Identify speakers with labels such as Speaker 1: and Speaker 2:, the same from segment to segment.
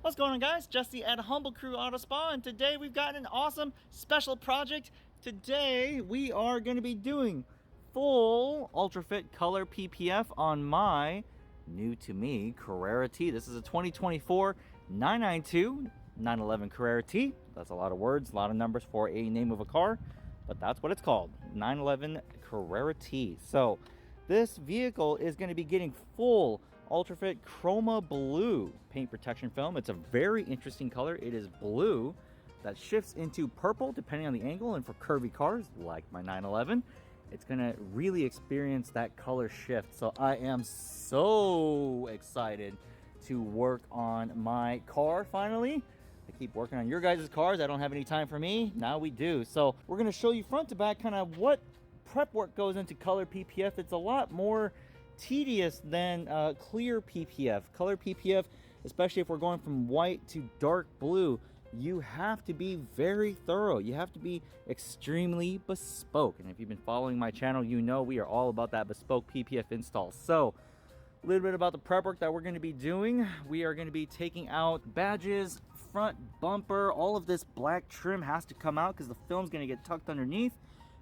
Speaker 1: What's going on, guys? Jesse at Humble Crew Auto Spa, and today we've got an awesome special project. Today we are going to be doing full Ultrafit Color PPF on my new to me Carrera T. This is a 2024 992 911 Carrera T. That's a lot of words, a lot of numbers for a name of a car, but that's what it's called, 911 Carrera T. So this vehicle is going to be getting full Ultrafit Chroma Blue paint protection film. It's a very interesting color. It is blue that shifts into purple depending on the angle, and for curvy cars like my 911, it's gonna really experience that color shift. So I am so excited to work on my car finally. I keep working on your guys' cars. I don't have any time for me. Now we do. So we're gonna show you front to back kind of what prep work goes into color PPF. It's a lot more tedious than clear PPF. Color PPF, especially if we're going from white to dark blue, you have to be very thorough. You have to be extremely bespoke. And if you've been following my channel, you know we are all about that bespoke PPF install. So a little bit about the prep work that we're going to be doing. We are going to be taking out badges, front bumper. All of this black trim has to come out because the film's going to get tucked underneath.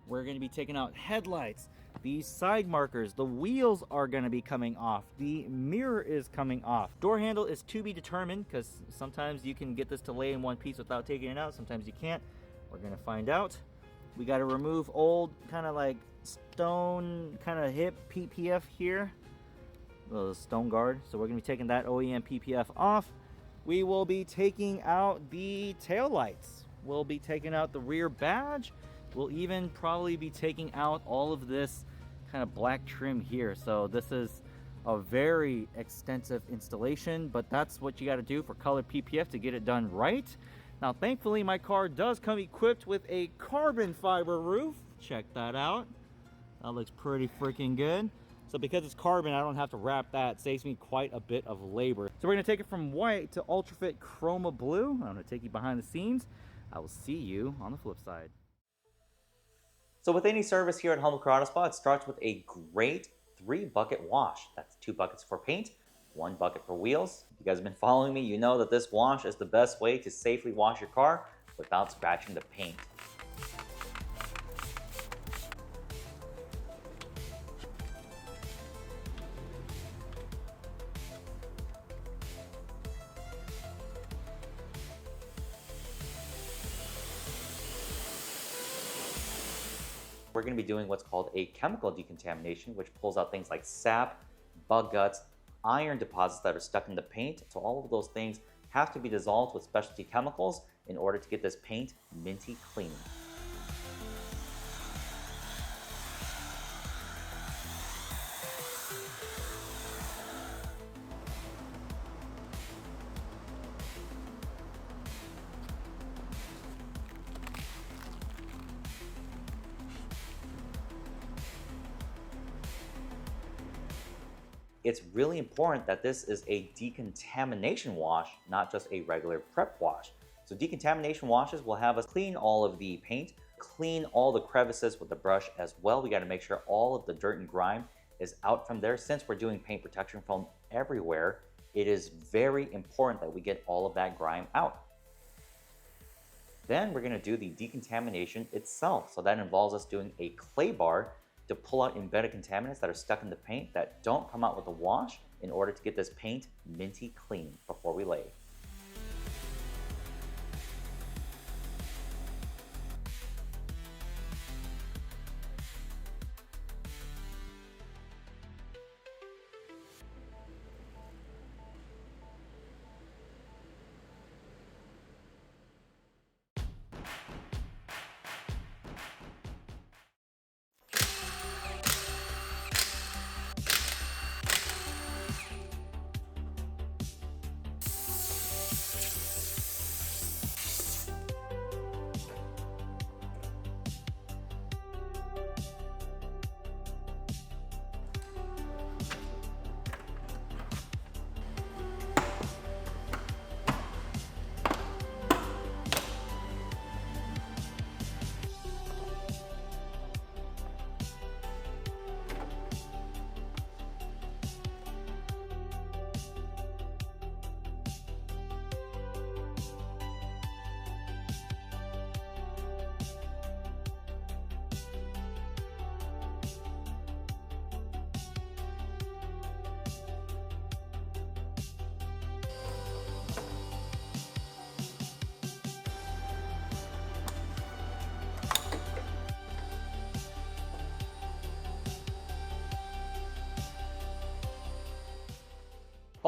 Speaker 1: We're going to be taking out headlights, these side markers, the wheels are going to be coming off, the mirror is coming off. Door handle is to be determined because sometimes you can get this to lay in one piece without taking it out, sometimes you can't. We're going to find out. We got to remove old kind of like stone kind of hip PPF here, the stone guard. So we're going to be taking that OEM PPF off. We will be taking out the tail lights. We'll be taking out the rear badge. We'll even probably be taking out all of this kind of black trim here. So this is a very extensive installation, but that's what you got to do for color PPF to get it done right. Now, thankfully, my car does come equipped with a carbon fiber roof. Check that out. That looks pretty freaking good. So because it's carbon, I don't have to wrap that. It saves me quite a bit of labor. So we're going to take it from white to Ultrafit Chroma Blue. I'm going to take you behind the scenes. I will see you on the flip side. So with any service here at Humble Crew Auto Spa, it starts with a great 3-bucket wash. That's 2 buckets for paint, 1 bucket for wheels. If you guys have been following me, you know that this wash is the best way to safely wash your car without scratching the paint. We're going to be doing what's called a chemical decontamination, which pulls out things like sap, bug guts, iron deposits that are stuck in the paint. So all of those things have to be dissolved with specialty chemicals in order to get this paint minty clean. It's really important that this is a decontamination wash, not just a regular prep wash. So decontamination washes will have us clean all of the paint, clean all the crevices with the brush as well. We got to make sure all of the dirt and grime is out from there. Since we're doing paint protection film everywhere, it is very important that we get all of that grime out. Then we're going to do the decontamination itself. So that involves us doing a clay bar to pull out embedded contaminants that are stuck in the paint that don't come out with the wash in order to get this paint minty clean before we lay.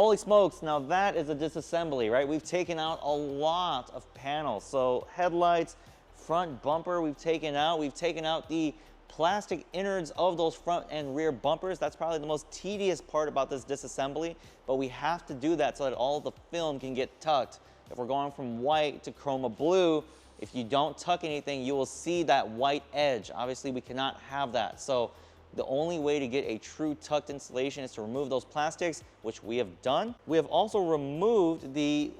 Speaker 1: Holy smokes, now that is a disassembly, right? We've taken out a lot of panels. So headlights, front bumper we've taken out. We've taken out the plastic innards of those front and rear bumpers. That's probably the most tedious part about this disassembly, but we have to do that so that all the film can get tucked. If we're going from white to chroma blue, if you don't tuck anything, you will see that white edge. Obviously, we cannot have that. So the only way to get a true tucked installation is to remove those plastics, which we have done. We have also removed the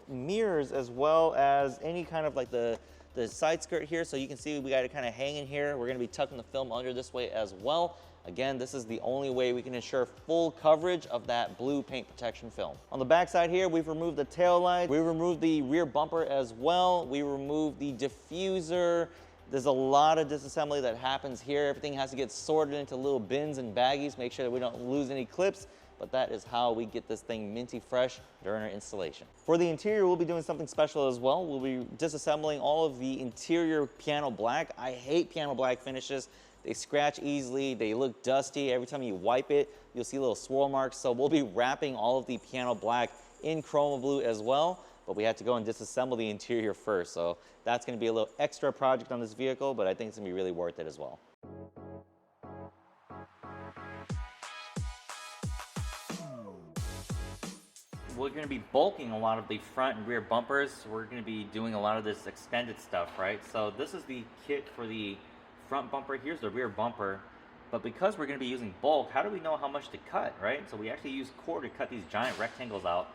Speaker 1: mirrors as well as any kind of like the side skirt here. So you can see we got it kind of hanging here. We're gonna be tucking the film under this way as well. Again, this is the only way we can ensure full coverage of that blue paint protection film. On the back side here, we've removed the tail light. We removed the rear bumper as well. We removed the diffuser. There's a lot of disassembly that happens here. Everything has to get sorted into little bins and baggies, make sure that we don't lose any clips, but that is how we get this thing minty fresh during our installation. For the interior, we'll be doing something special as well. We'll be disassembling all of the interior piano black. I hate piano black finishes. They scratch easily, they look dusty. Every time you wipe it, you'll see little swirl marks. So we'll be wrapping all of the piano black in chroma blue as well, but we had to go and disassemble the interior first. So that's gonna be a little extra project on this vehicle, but I think it's gonna be really worth it as well. We're going to be bulking a lot of the front and rear bumpers. We're going to be doing a lot of this extended stuff, right? So this is the kit for the front bumper. Here's the rear bumper. But because we're going to be using bulk, how do we know how much to cut, right? So we actually use core to cut these giant rectangles out.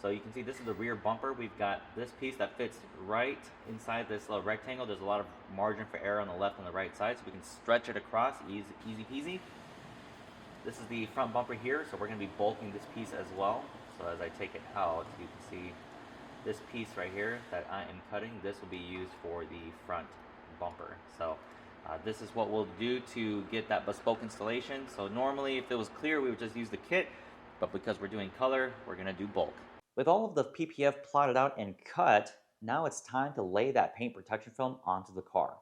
Speaker 1: So you can see this is the rear bumper. We've got this piece that fits right inside this little rectangle. There's a lot of margin for error on the left and the right side, so we can stretch it across, easy peasy. This is the front bumper here, so we're going to be bulking this piece as well. So as I take it out, you can see this piece right here that I am cutting. This will be used for the front bumper. So this is what we'll do to get that bespoke installation. So normally if it was clear, we would just use the kit, but because we're doing color, we're going to do bulk. With all of the PPF plotted out and cut, now it's time to lay that paint protection film onto the car.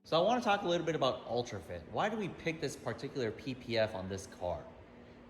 Speaker 1: So I want to talk a little bit about Ultrafit. Why do we pick this particular PPF on this car?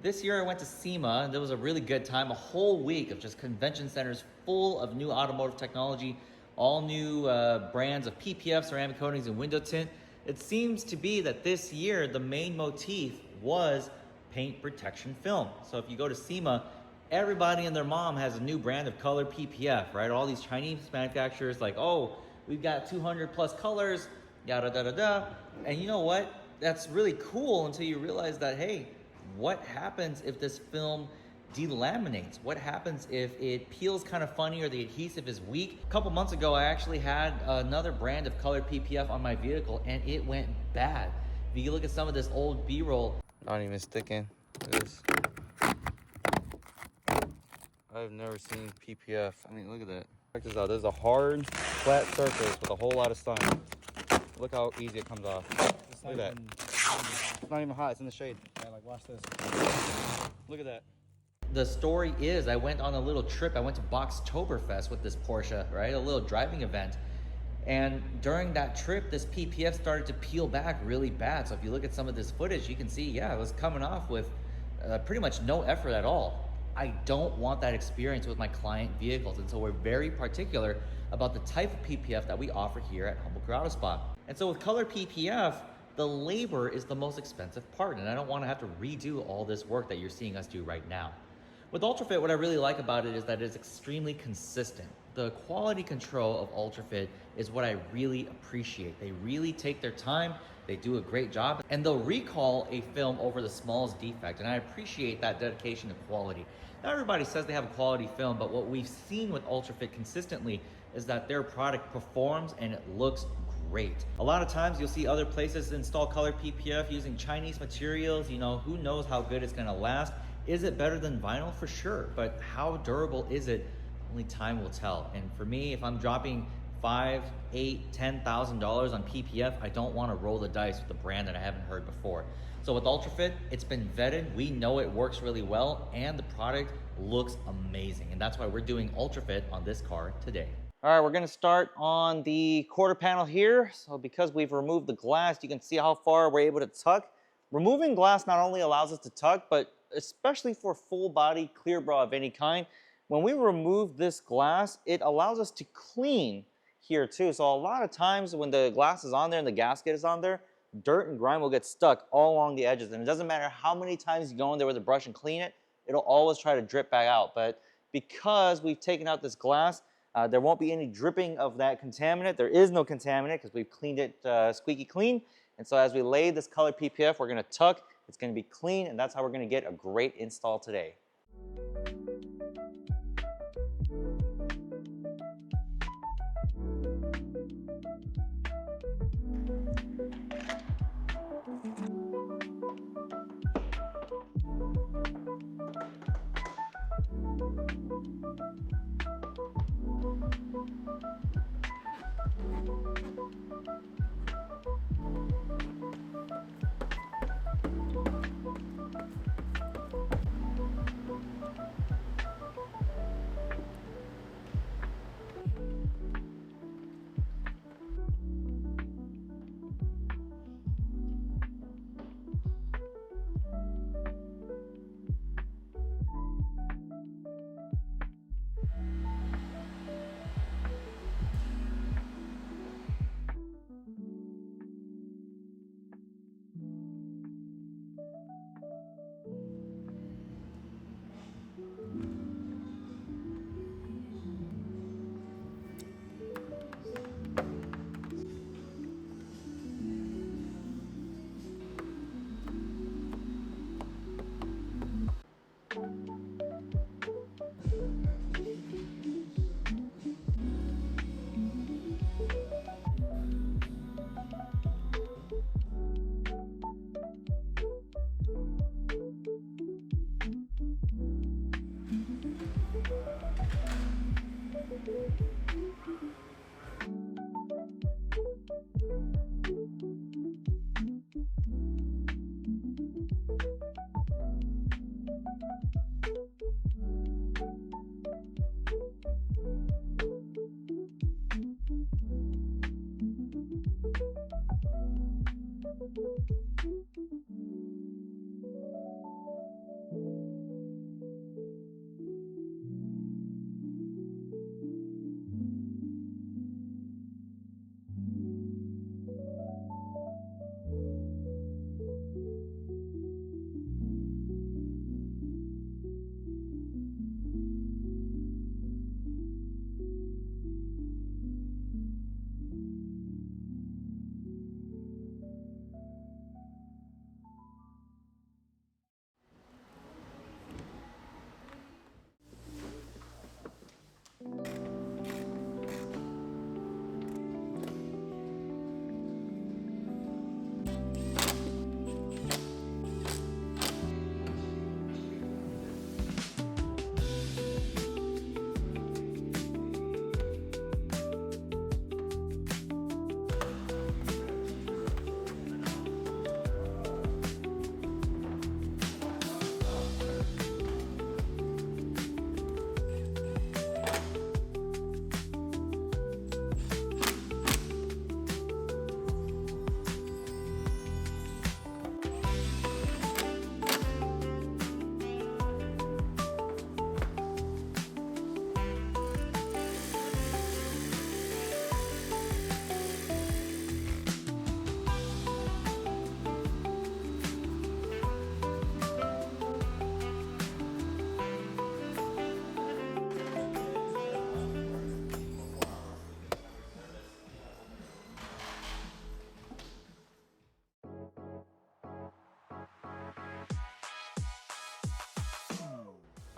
Speaker 1: This year I went to SEMA and there was a really good time, a whole week of just convention centers full of new automotive technology, all new brands of PPF, ceramic coatings, and window tint. It seems to be that this year the main motif was paint protection film. So if you go to SEMA, everybody and their mom has a new brand of color PPF, right? All these Chinese manufacturers like, oh, we've got 200 plus colors, yada da da da. And you know what? That's really cool until you realize that, hey, what happens if this film delaminates. What happens if it peels kind of funny or the adhesive is weak? A couple months ago, I actually had another brand of color PPF on my vehicle and it went bad. If you look at some of this old B-roll, not even sticking. This. I've never seen PPF. I mean, look at that. Check this out. This is a hard, flat surface with a whole lot of stone. Look how easy it comes off. Look at that. It's not even hot. It's in the shade.
Speaker 2: Yeah, like watch this.
Speaker 1: Look at that. The story is I went on a little trip. I went to Boxtoberfest with this Porsche, right? A little driving event. And during that trip, this PPF started to peel back really bad. So if you look at some of this footage, you can see, yeah, it was coming off with pretty much no effort at all. I don't want that experience with my client vehicles. And so we're very particular about the type of PPF that we offer here at Humble Crew Auto Spa. And so with color PPF, the labor is the most expensive part. And I don't want to have to redo all this work that you're seeing us do right now. With Ultrafit, what I really like about it is that it's extremely consistent. The quality control of Ultrafit is what I really appreciate. They really take their time, they do a great job, and they'll recall a film over the smallest defect, and I appreciate that dedication to quality. Not everybody says they have a quality film, but what we've seen with Ultrafit consistently is that their product performs and it looks great. A lot of times you'll see other places install color PPF using Chinese materials. You know, who knows how good it's gonna last. Is it better than vinyl? For sure, but how durable is it? Only time will tell. And for me, if I'm dropping $5,000, $8,000, $10,000 on PPF, I don't want to roll the dice with a brand that I haven't heard before. So with Ultrafit, it's been vetted. We know it works really well, and the product looks amazing. And that's why we're doing Ultrafit on this car today. All right, we're gonna start on the quarter panel here. So because we've removed the glass, you can see how far we're able to tuck. Removing glass not only allows us to tuck, but especially for full body clear bra of any kind, when we remove this glass, it allows us to clean here too. So a lot of times when the glass is on there and the gasket is on there, dirt and grime will get stuck all along the edges. And it doesn't matter how many times you go in there with a brush and clean it, it'll always try to drip back out. But because we've taken out this glass, there won't be any dripping of that contaminant. There is no contaminant because we've cleaned it squeaky clean. And so as we lay this color PPF, we're gonna tuck, it's gonna be clean, and that's how we're gonna get a great install today.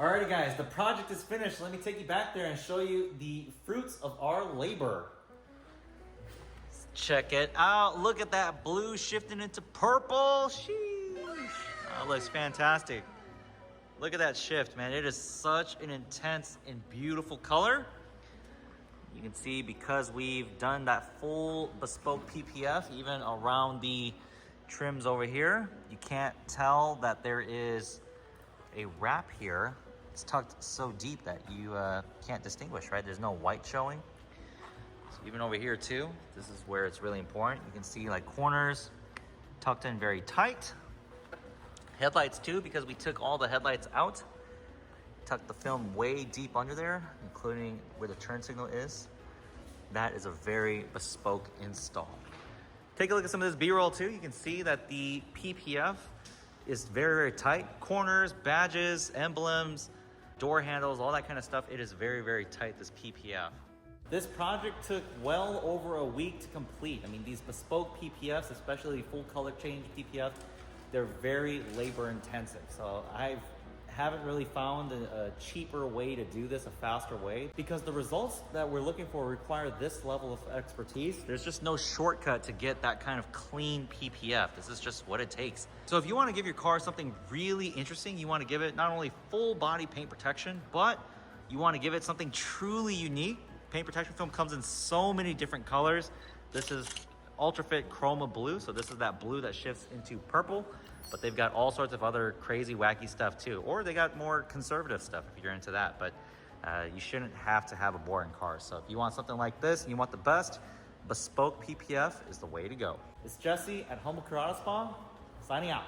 Speaker 1: Alrighty guys, the project is finished. Let me take you back there and show you the fruits of our labor. Check it out. Look at that blue shifting into purple. Sheesh. Oh, looks fantastic. Look at that shift, man. It is such an intense and beautiful color. You can see because we've done that full bespoke PPF, even around the trims over here, you can't tell that there is a wrap here. It's tucked so deep that you can't distinguish, right? There's no white showing. So even over here too, this is where it's really important. You can see like corners tucked in very tight. Headlights too, because we took all the headlights out. Tucked the film way deep under there, including where the turn signal is. That is a very bespoke install. Take a look at some of this B-roll too. You can see that the PPF is very, very tight. Corners, badges, emblems, door handles, all that kind of stuff. It is very, very tight, this PPF. This project took well over a week to complete. I mean, these bespoke PPFs, especially full color change PPF, they're very labor intensive. So I haven't really found a cheaper way to do this, a faster way, because the results that we're looking for require this level of expertise. There's just no shortcut to get that kind of clean PPF. This is just what it takes. So if you want to give your car something really interesting, you want to give it not only full body paint protection, but you want to give it something truly unique. Paint protection film comes in so many different colors. This is Ultrafit Chroma Blue, so this is that blue that shifts into purple, but they've got all sorts of other crazy, wacky stuff too. Or they got more conservative stuff if you're into that, but you shouldn't have to have a boring car. So if you want something like this and you want the best, bespoke PPF is the way to go. It's Jesse at Humble Carrera Spa, signing out.